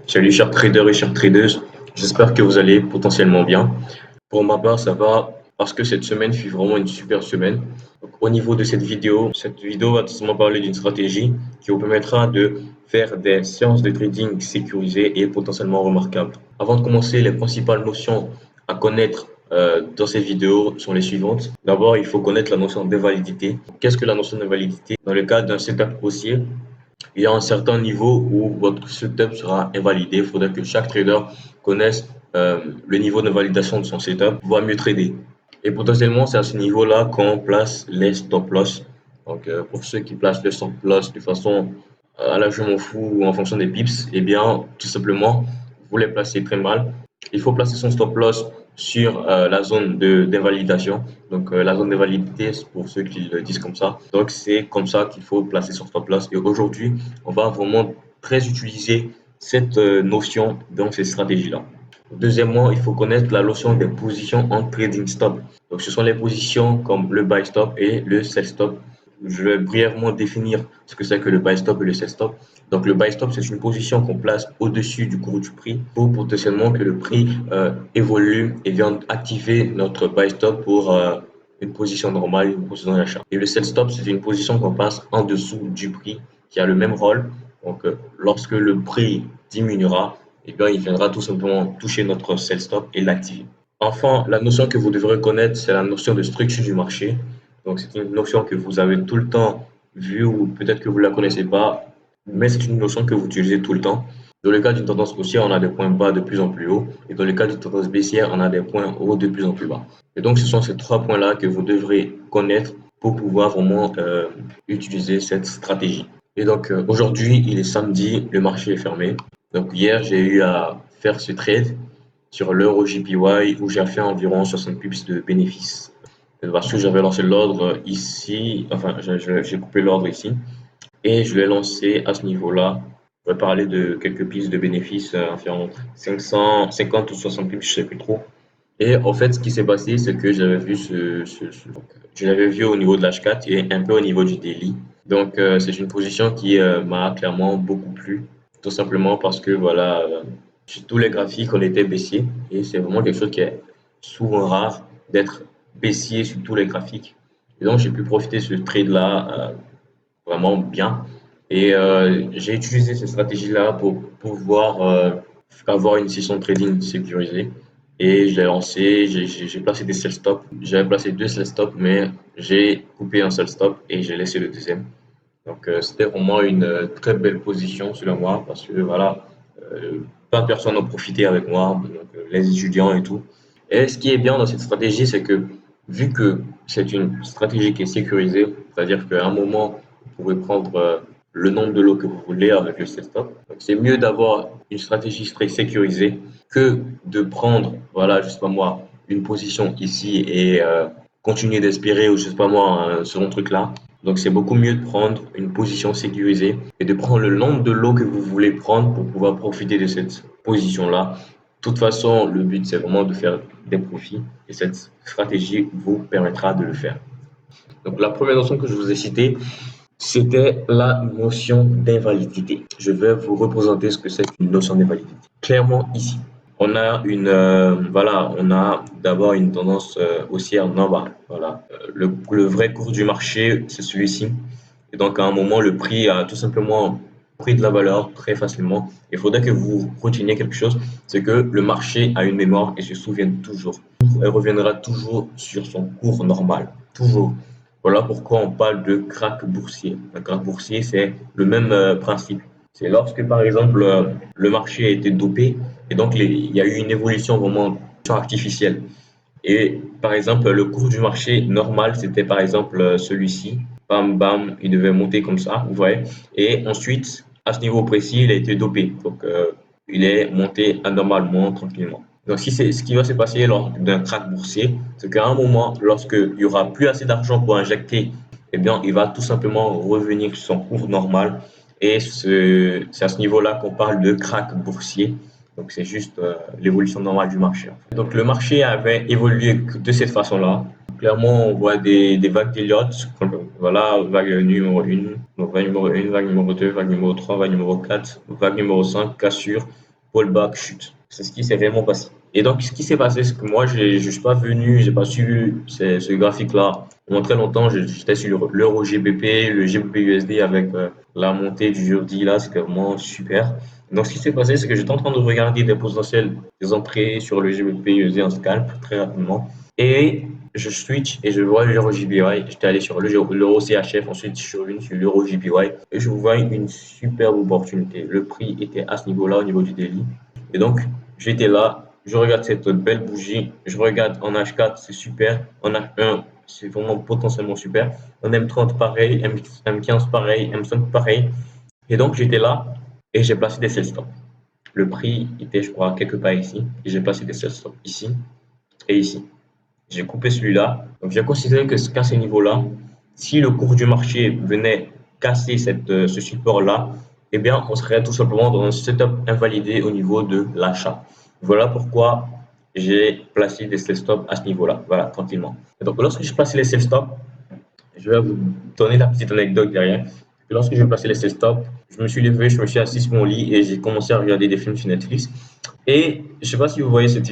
Salut chers traders et chères tradeuses, j'espère que vous allez potentiellement bien. Pour ma part, ça va parce que cette semaine fut vraiment une super semaine. Donc, au niveau de cette vidéo va tout simplement parler d'une stratégie qui vous permettra de faire des séances de trading sécurisées et potentiellement remarquables. Avant de commencer, les principales notions à connaître dans cette vidéo sont les suivantes. D'abord, il faut connaître la notion d'invalidité. Qu'est-ce que la notion d'invalidité? Dans le cas d'un setup haussier, il y a un certain niveau où votre setup sera invalidé. Il faudrait que chaque trader connaisse le niveau de validation de son setup pour mieux trader. Et potentiellement, c'est à ce niveau-là qu'on place les stop loss. Donc, pour ceux qui placent les stop loss de façon à la je m'en fous ou en fonction des pips, eh bien, tout simplement, vous les placez très mal. Il faut placer son stop loss sur la zone d'invalidation. Donc, la zone d'invalidité, c'est pour ceux qui le disent comme ça. Donc, c'est comme ça qu'il faut placer son stop loss. Et aujourd'hui, on va vraiment très utiliser cette notion dans ces stratégies-là. Deuxièmement, il faut connaître la notion des positions en trading stop. Donc, ce sont les positions comme le buy stop et le sell stop. Je vais brièvement définir ce que c'est que le buy stop et le sell stop. Donc, le buy stop, c'est une position qu'on place au-dessus du cours du prix pour potentiellement que le prix évolue et vienne activer notre buy stop pour une position normale, une position d'achat. Et le sell stop, c'est une position qu'on passe en dessous du prix qui a le même rôle. Donc, lorsque le prix diminuera, eh bien, il viendra tout simplement toucher notre sell stop et l'activer. Enfin, la notion que vous devrez connaître, c'est la notion de structure du marché. Donc, c'est une notion que vous avez tout le temps vue ou peut-être que vous ne la connaissez pas, mais c'est une notion que vous utilisez tout le temps. Dans le cas d'une tendance haussière, on a des points bas de plus en plus haut. Et dans le cas d'une tendance baissière, on a des points hauts de plus en plus bas. Et donc, ce sont ces trois points-là que vous devrez connaître pour pouvoir vraiment utiliser cette stratégie. Et donc, aujourd'hui, il est samedi, le marché est fermé. Donc, hier, j'ai eu à faire ce trade sur l'euro JPY où j'ai fait environ 60 pips de bénéfices. Parce que j'avais lancé l'ordre ici, enfin, j'ai coupé l'ordre ici et je l'ai lancé à ce niveau-là. On va parler de quelques pistes de bénéfices, environ 550 ou 60 pips, je sais plus trop. Et en fait, ce qui s'est passé, c'est que j'avais vu je l'avais vu au niveau de l'H4 et un peu au niveau du daily. Donc, c'est une position qui m'a clairement beaucoup plu, tout simplement parce que voilà, sur tous les graphiques, on était baissier et c'est vraiment quelque chose qui est souvent rare d'être baissier sur tous les graphiques. Et donc, j'ai pu profiter de ce trade-là vraiment bien. Et j'ai utilisé cette stratégie-là pour pouvoir avoir une session de trading sécurisée. Et je l'ai lancé, j'ai placé des sell stop. J'avais placé deux sell stop, mais j'ai coupé un sell stop et j'ai laissé le deuxième. Donc c'était vraiment une très belle position selon moi parce que voilà, plein de personnes ont profité avec moi, donc, les étudiants et tout. Et ce qui est bien dans cette stratégie, c'est que vu que c'est une stratégie qui est sécurisée, c'est-à-dire qu'à un moment, vous pouvez prendre le nombre de lots que vous voulez avec le set stop. Donc c'est mieux d'avoir une stratégie très sécurisée que de prendre, voilà, je sais pas moi, une position ici et continuer d'espérer ou je sais pas moi, un second truc là. Donc c'est beaucoup mieux de prendre une position sécurisée et de prendre le nombre de lots que vous voulez prendre pour pouvoir profiter de cette position-là. De toute façon, le but c'est vraiment de faire des profits et cette stratégie vous permettra de le faire. Donc la première notion que je vous ai citée, c'était la notion d'invalidité. Je vais vous représenter ce que c'est qu'une notion d'invalidité. Clairement ici, on a voilà, on a d'abord une tendance haussière normale. Voilà, le vrai cours du marché, c'est celui-ci. Et donc à un moment, le prix a tout simplement pris de la valeur très facilement. Il faudrait que vous reteniez quelque chose, c'est que le marché a une mémoire et se souvient toujours. Elle reviendra toujours sur son cours normal, toujours. Voilà pourquoi on parle de krach boursier. Un krach boursier, c'est le même principe. C'est lorsque, par exemple, le marché a été dopé et donc il y a eu une évolution vraiment artificielle. Et par exemple, le cours du marché normal, c'était par exemple celui-ci. Bam, bam, il devait monter comme ça, vous voyez. Et ensuite, à ce niveau précis, il a été dopé. Donc, il est monté anormalement, tranquillement. Donc, si c'est ce qui va se passer lors d'un krach boursier, c'est qu'à un moment, lorsqu'il n'y aura plus assez d'argent pour injecter, eh bien, il va tout simplement revenir sur son cours normal. Et c'est à ce niveau-là qu'on parle de krach boursier. Donc, c'est juste l'évolution normale du marché. Donc, le marché avait évolué de cette façon-là. Clairement, on voit des vagues d'Elliott. Voilà, vague numéro 1, vague numéro 1, vague numéro 2, vague numéro 3, vague numéro 4, vague numéro 5, cassure. pullback, chute. C'est ce qui s'est vraiment passé. Et donc, ce qui s'est passé, c'est que moi, je ne suis pas venu, j'ai pas suivi ce graphique-là. Pendant très longtemps, j'étais sur l'euro GBP, le GBP USD avec la montée du jeudi, là, c'était vraiment super. Donc, ce qui s'est passé, c'est que j'étais en train de regarder des potentiels, des entrées sur le GBP USD en scalp très rapidement. Et je switch et je vois l'euro JPY. J'étais allé sur l'euro CHF, ensuite je suis revenu sur l'euro JPY et je vois une superbe opportunité. Le prix était à ce niveau-là, au niveau du daily. Et donc, j'étais là, je regarde cette belle bougie, je regarde en H4, c'est super. En H1, c'est vraiment potentiellement super. En M30, pareil. M15, pareil. M5, pareil. Et donc, j'étais là et j'ai placé des sell stops. Le prix était, je crois, quelque part ici. Et j'ai placé des sell stops ici et ici. J'ai coupé celui-là. Donc, j'ai considéré que qu'à ce niveau-là, si le cours du marché venait casser ce support-là, eh bien, on serait tout simplement dans un setup invalidé au niveau de l'achat. Voilà pourquoi j'ai placé des sell stops à ce niveau-là. Voilà, tranquillement. Et donc, lorsque j'ai placé les sell stops, je vais vous donner la petite anecdote derrière. Lorsque j'ai placé les sell stops, je me suis levé, je me suis assis sur mon lit et j'ai commencé à regarder des films sur Netflix. Et je ne sais pas si vous voyez cette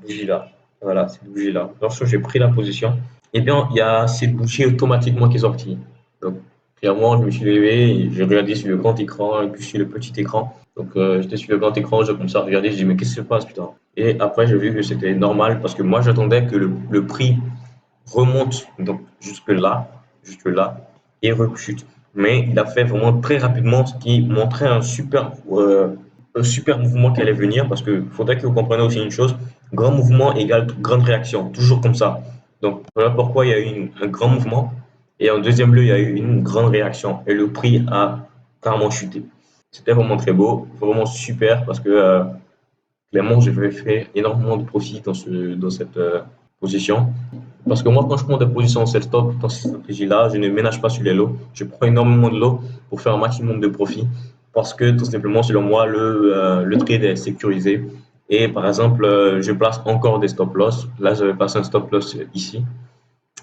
bougie-là. Voilà, cette bougie-là. Lorsque j'ai pris la position, eh bien, il y a cette bougie automatiquement qui est sortie. Donc, clairement, je me suis levé, j'ai regardé sur le grand écran et puis sur le petit écran. Donc, j'étais sur le grand écran, j'ai commencé à regarder, j'ai dit, mais qu'est-ce qui se passe, putain? Et après, j'ai vu que c'était normal parce que moi, j'attendais que le prix remonte donc jusque là, et rechute. Mais il a fait vraiment très rapidement, ce qui montrait un super mouvement qui allait venir, parce que faudrait que vous compreniez aussi une chose, grand mouvement égale grande réaction, toujours comme ça. Donc voilà pourquoi il y a eu un grand mouvement, et en deuxième lieu, il y a eu une grande réaction, et le prix a carrément chuté. C'était vraiment très beau, vraiment super, parce que clairement, j'ai fait énormément de profit dans cette position. Parce que moi, quand je prends des positions en stop dans cette stratégie-là, je ne ménage pas sur les lots. Je prends énormément de lots pour faire un maximum de profit. Parce que tout simplement, selon moi, le trade est sécurisé. Et par exemple, je place encore des stop loss. Là, j'avais passé un stop loss ici.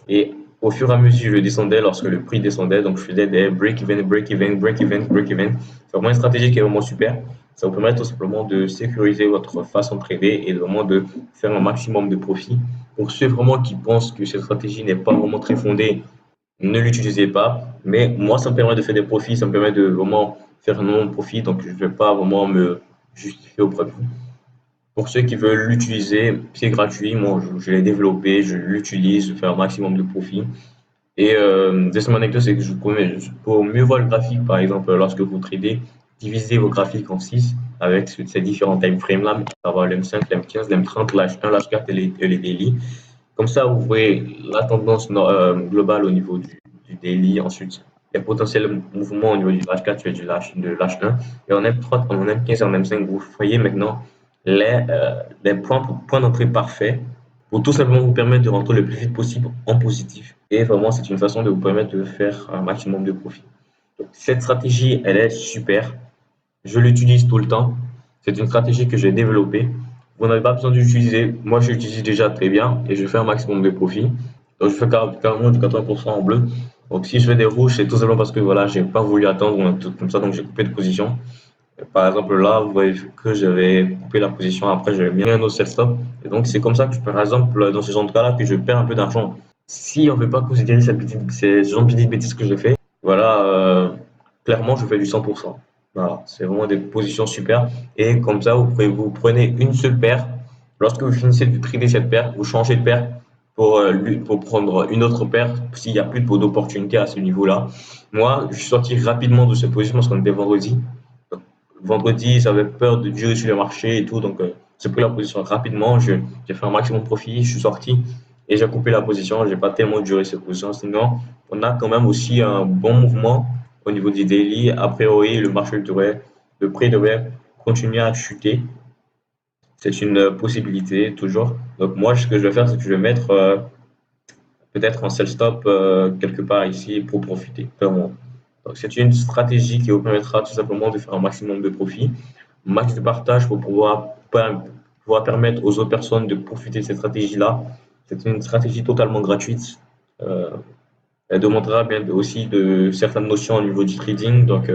Et au fur et à mesure, je descendais lorsque le prix descendait. Donc, je faisais des break-even, break-even, break-even, break-even. C'est vraiment une stratégie qui est vraiment super. Ça vous permet tout simplement de sécuriser votre façon de trader et vraiment de faire un maximum de profit. Pour ceux vraiment qui pensent que cette stratégie n'est pas vraiment très fondée, ne l'utilisez pas. Mais moi, ça me permet de faire des profits, ça me permet de vraiment faire un nombre de profits. Donc, je ne vais pas vraiment me justifier auprès de vous. Pour ceux qui veulent l'utiliser, c'est gratuit. Moi, je l'ai développé, je l'utilise, je fais un maximum de profit. Et deuxième anecdote, c'est que pour mieux voir le graphique, par exemple, lorsque vous tradez, divisez vos graphiques en 6 avec ces différents time frames là, à savoir l'M5, l'M15, l'M30, l'H1, l'H4 et les daily. Comme ça, vous voyez la tendance globale au niveau du daily. Ensuite, les potentiels mouvements au niveau du H4 et de l'H1. Et en M3, en M15 et en M5, vous voyez maintenant les points d'entrée parfaits pour tout simplement vous permettre de rentrer le plus vite possible en positif. Et vraiment, c'est une façon de vous permettre de faire un maximum de profit. Donc, cette stratégie, elle est super. Je l'utilise tout le temps. C'est une stratégie que j'ai développée. Vous n'avez pas besoin d'utiliser. Moi, je l'utilise déjà très bien et je fais un maximum de profit. Donc, je fais carrément du 80% en bleu. Donc, si je fais des rouges, c'est tout simplement parce que voilà, j'ai pas voulu attendre ou un truc comme ça, donc j'ai coupé de position. Par exemple, là, vous voyez que j'avais coupé la position, après j'avais mis un autre sell stop. Et donc, c'est comme ça que, par exemple, dans ce genre de cas-là, que je perds un peu d'argent. Si on ne veut pas considérer ces genre de petites bêtises que je fais, voilà, clairement, je fais du 100%. Voilà, c'est vraiment des positions super. Et comme ça, vous prenez une seule paire. Lorsque vous finissez de trader cette paire, vous changez de paire pour prendre une autre paire s'il n'y a plus d'opportunité à ce niveau-là. Moi, je suis sorti rapidement de cette position parce qu'on était vendredi. Vendredi, j'avais peur de durer sur le marché et tout, donc j'ai pris la position rapidement. J'ai fait un maximum de profit, je suis sorti et j'ai coupé la position. J'ai pas tellement duré cette position. Sinon, on a quand même aussi un bon mouvement au niveau du daily. A priori, le prix devrait continuer à chuter. C'est une possibilité toujours. Donc moi, ce que je vais faire, c'est que je vais mettre peut-être un sell stop quelque part ici pour profiter. Vraiment. Donc, c'est une stratégie qui vous permettra tout simplement de faire un maximum de profit, max de partage pour pouvoir permettre aux autres personnes de profiter de cette stratégie-là. C'est une stratégie totalement gratuite. Euh, Elle demandera bien aussi de certaines notions au niveau du trading. Donc,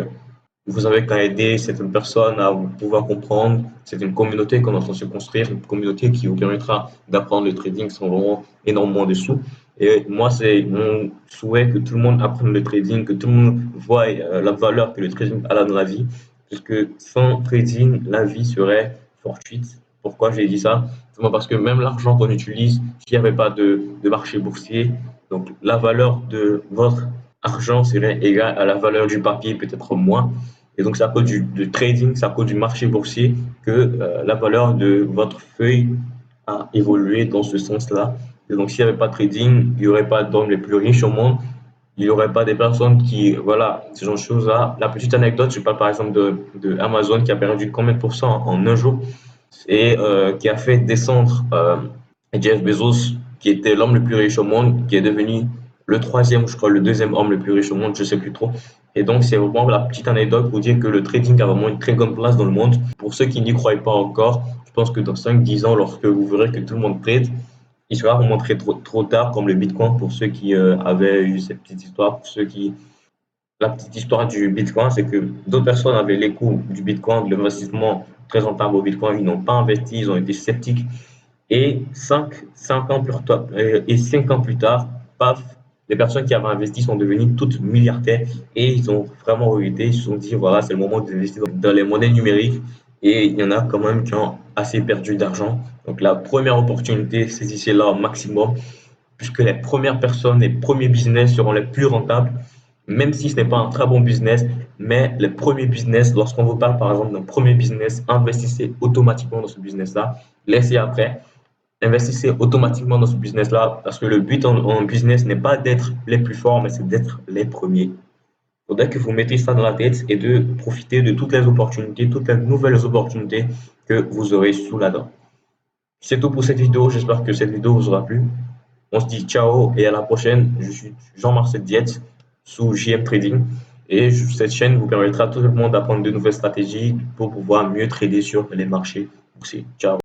vous avez qu'à aider certaines personnes à pouvoir comprendre. C'est une communauté qu'on est en train de se construire, une communauté qui vous permettra d'apprendre le trading sans vraiment énormément de sous. Et moi, c'est mon souhait que tout le monde apprenne le trading, que tout le monde voie la valeur que le trading a dans la vie. Parce que sans trading, la vie serait fortuite. Pourquoi j'ai dit ça? Simplement parce que même l'argent qu'on utilise, s'il n'y avait pas de marché boursier, donc la valeur de votre argent serait égale à la valeur du papier, peut-être moins. Et donc, c'est à cause du trading, c'est à cause du marché boursier que la valeur de votre feuille a évolué dans ce sens-là. Et donc, s'il n'y avait pas de trading, il n'y aurait pas d'hommes les plus riches au monde. Il n'y aurait pas des personnes qui, voilà, ce genre de choses-là. La petite anecdote, je parle par exemple de Amazon qui a perdu combien de pourcents en un jour et qui a fait descendre Jeff Bezos, qui était l'homme le plus riche au monde, qui est devenu le troisième, je crois, le deuxième homme le plus riche au monde, je ne sais plus trop. Et donc, c'est vraiment la petite anecdote pour dire que le trading a vraiment une très grande place dans le monde. Pour ceux qui n'y croient pas encore, je pense que dans 5-10 ans, lorsque vous verrez que tout le monde trade, il sera vraiment trop tard, comme le Bitcoin, pour ceux qui avaient eu cette petite histoire, pour ceux qui la petite histoire du Bitcoin, c'est que d'autres personnes avaient les coûts du Bitcoin, de l'investissement très rentable au Bitcoin, ils n'ont pas investi, ils ont été sceptiques. Et 5 ans plus tard, paf, les personnes qui avaient investi sont devenues toutes milliardaires et ils ont vraiment regretté. Ils se sont dit, voilà, c'est le moment d'investir dans les monnaies numériques. Et il y en a quand même qui ont assez perdu d'argent. Donc la première opportunité, saisissez-la au maximum, puisque les premières personnes, les premiers business seront les plus rentables, même si ce n'est pas un très bon business, mais les premiers business, lorsqu'on vous parle par exemple d'un premier business, investissez automatiquement dans ce business-là, laissez après, investissez automatiquement dans ce business-là, parce que le but en business n'est pas d'être les plus forts, mais c'est d'être les premiers. Il faudrait que vous mettez ça dans la tête et de profiter de toutes les opportunités, toutes les nouvelles opportunités que vous aurez sous la dent. C'est tout pour cette vidéo, j'espère que cette vidéo vous aura plu. On se dit ciao et à la prochaine. Je suis Jean-Marcel Dietz sous JM Trading et cette chaîne vous permettra tout simplement d'apprendre de nouvelles stratégies pour pouvoir mieux trader sur les marchés boursiers. Ciao.